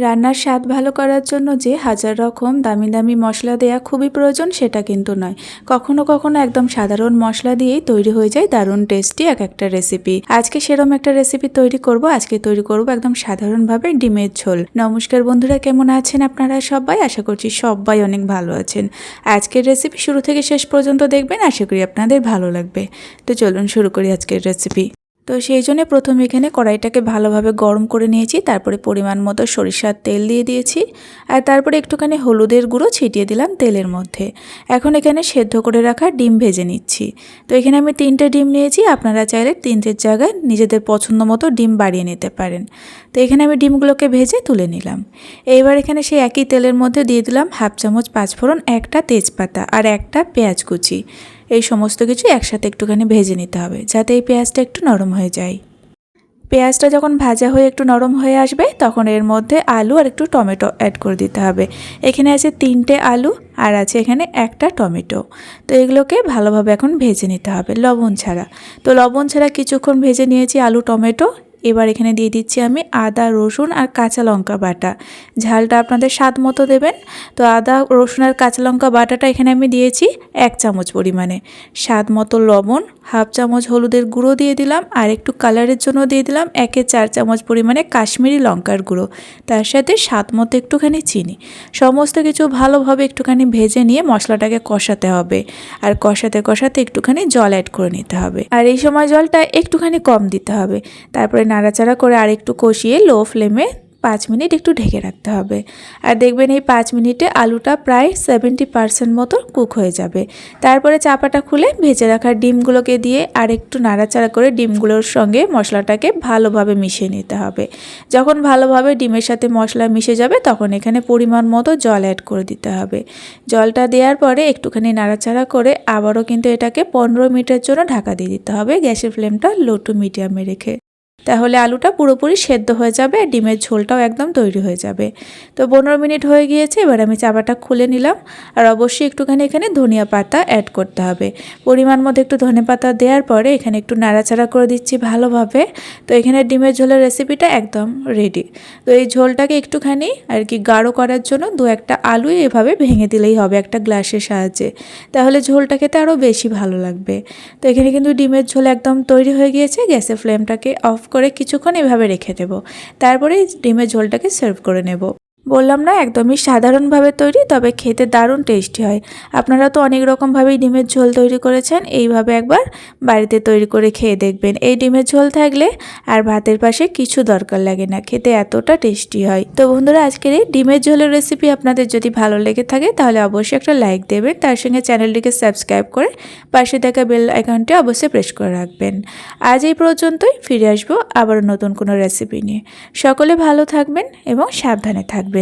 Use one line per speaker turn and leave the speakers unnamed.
রান্নার স্বাদ ভালো করার জন্য যে হাজার রকম দামি দামি মশলা দেয়া খুবই প্রয়োজন সেটা কিন্তু নয়। কখনো কখনো একদম সাধারণ মশলা দিয়েই তৈরি হয়ে যায় দারুণ টেস্টি এক একটা রেসিপি। আজকে সেরকম একটা রেসিপি তৈরি করব। আজকে তৈরি করব একদম সাধারণভাবে ডিমের ঝোল। নমস্কার বন্ধুরা, কেমন আছেন আপনারা সবাই? আশা করছি সবাই অনেক ভালো আছেন। আজকের রেসিপি শুরু থেকে শেষ পর্যন্ত দেখবেন, আশা করি আপনাদের ভালো লাগবে। তো চলুন শুরু করি আজকের রেসিপি। তো সেই জন্য প্রথমে এখানে কড়াইটাকে ভালোভাবে গরম করে নিয়েছি, তারপরে পরিমাণ মতো সরিষার তেল দিয়ে দিয়েছি, আর তারপরে একটুখানি হলুদের গুঁড়ো ছিটিয়ে দিলাম তেলের মধ্যে। এখন এখানে সেদ্ধ করে রাখা ডিম ভেজে নিচ্ছি। তো এখানে আমি 3টে ডিম নিয়েছি, আপনারা চাইলে 3টের জায়গায় নিজেদের পছন্দ মতো ডিম বাড়িয়ে নিতে পারেন। তো এখানে আমি ডিমগুলোকে ভেজে তুলে নিলাম। এইবার এখানে সেই একই তেলের মধ্যে দিয়ে দিলাম 1/2 চামচ পাঁচফোড়ন, একটা তেজপাতা আর একটা পেঁয়াজ কুচি। এই সমস্ত কিছু একসাথে একটুখানি ভেজে নিতে হবে, যাতে এই পেঁয়াজটা একটু নরম হয়ে যায়। পেঁয়াজটা যখন ভাজা হয়ে একটু নরম হয়ে আসবে, তখন এর মধ্যে আলু আর একটু টমেটো অ্যাড করে দিতে হবে। এখানে আছে 3টে আলু আর আছে এখানে একটা টমেটো। তো এগুলোকে ভালোভাবে এখন ভেজে নিতে হবে লবণ ছাড়া। তো লবণ ছাড়া কিছুক্ষণ ভেজে নিয়েছি আলু টমেটো। এবার এখানে দিয়ে দিচ্ছি আমি আদা রসুন আর কাঁচা লঙ্কা বাটা। ঝালটা আপনাদের স্বাদ মতো দেবেন। তো আদা রসুন আর কাঁচা লঙ্কা বাটাটা এখানে আমি দিয়েছি 1 চামচ পরিমাণে। স্বাদ মতো লবণ, 1/2 চামচ হলুদের গুঁড়ো দিয়ে দিলাম, আর একটু কালারের জন্য দিয়ে দিলাম 1/4 চামচ পরিমাণে কাশ্মীরি লঙ্কার গুঁড়ো। তার সাথে স্বাদ মতো একটুখানি চিনি। সমস্ত কিছু ভালোভাবে একটুখানি ভেজে নিয়ে মশলাটাকে কষাতে হবে, আর কষাতে কষাতে একটুখানি জল অ্যাড করে নিতে হবে। আর এই সময় জলটা একটুখানি কম দিতে হবে। তারপরে নাড়াচাড়া করে আরেকটু কষিয়ে লো ফ্লেমে 5 মিনিট একটু ঢেকে রাখতে হবে। আর দেখবেন এই 5 মিনিটে আলুটা প্রায় 70% মতো কুক হয়ে যাবে। তারপরে চাপাটা খুলে ভেজে রাখা ডিমগুলোকে দিয়ে আর একটু নাড়াচাড়া করে ডিমগুলোর সঙ্গে মশলাটাকে ভালোভাবে মিশিয়ে নিতে হবে। যখন ভালোভাবে ডিমের সাথে মশলা মিশে যাবে, তখন এখানে পরিমাণ মতো জল অ্যাড করে দিতে হবে। জলটা দেওয়ার পরে একটুখানি নাড়াচাড়া করে আবারও কিন্তু এটাকে 15 মিনিটের জন্য ঢাকা দিয়ে দিতে হবে, গ্যাসের ফ্লেমটা লো টু মিডিয়ামে রেখে। তাহলে আলুটা পুরোপুরি সেদ্ধ হয়ে যাবে আর ডিমের ঝোলটাও একদম তৈরি হয়ে যাবে। তো 15 মিনিট হয়ে গিয়েছে, এবার আমি চাপাটা খুলে নিলাম। আর অবশ্যই একটুখানি এখানে ধনিয়া পাতা অ্যাড করতে হবে। পরিমাণ মতো একটু ধনেপাতা দেওয়ার পরে এখানে একটু নাড়াচাড়া করে দিচ্ছি ভালোভাবে। তো এখানে ডিমের ঝোলের রেসিপিটা একদম রেডি। তো এই ঝোলটাকে একটুখানি আর কি গাঢ় করার জন্য 2-1টা আলু এভাবে ভেঙে দিলেই হবে একটা গ্লাসের সাহায্যে, তাহলে ঝোলটা খেতে আরও বেশি ভালো লাগবে। তো এখানে কিন্তু ডিমের ঝোল একদম তৈরি হয়ে গিয়েছে। গ্যাসের ফ্লেমটাকে অফ করে কিছুক্ষণ এভাবে রেখে দেব। তারপরে ডিমের ঝোলটাকে সার্ভ করে নেব। বললাম না, একদমই সাধারণভাবে তৈরি, তবে খেতে দারুণ টেস্টি হয়। আপনারা তো অনেক রকমভাবেই ডিমের ঝোল তৈরি করেছেন, এইভাবে একবার বাড়িতে তৈরি করে খেয়ে দেখবেন। এই ডিমের ঝোল থাকলে আর ভাতের পাশে কিছু দরকার লাগে না, খেতে এতটা টেস্টি হয়। তো বন্ধুরা, আজকের এই ডিমের ঝোলের রেসিপি আপনাদের যদি ভালো লেগে থাকে, তাহলে অবশ্যই একটা লাইক দেবেন। তার সঙ্গে চ্যানেলটিকে সাবস্ক্রাইব করে পাশে থাকা বেল আইকনটি অবশ্যই প্রেস করে রাখবেন। আজ এই পর্যন্তই, ফিরে আসবো আবার নতুন কোনো রেসিপি নিয়ে। সকলে ভালো থাকবেন এবং সাবধানে থাকবেন।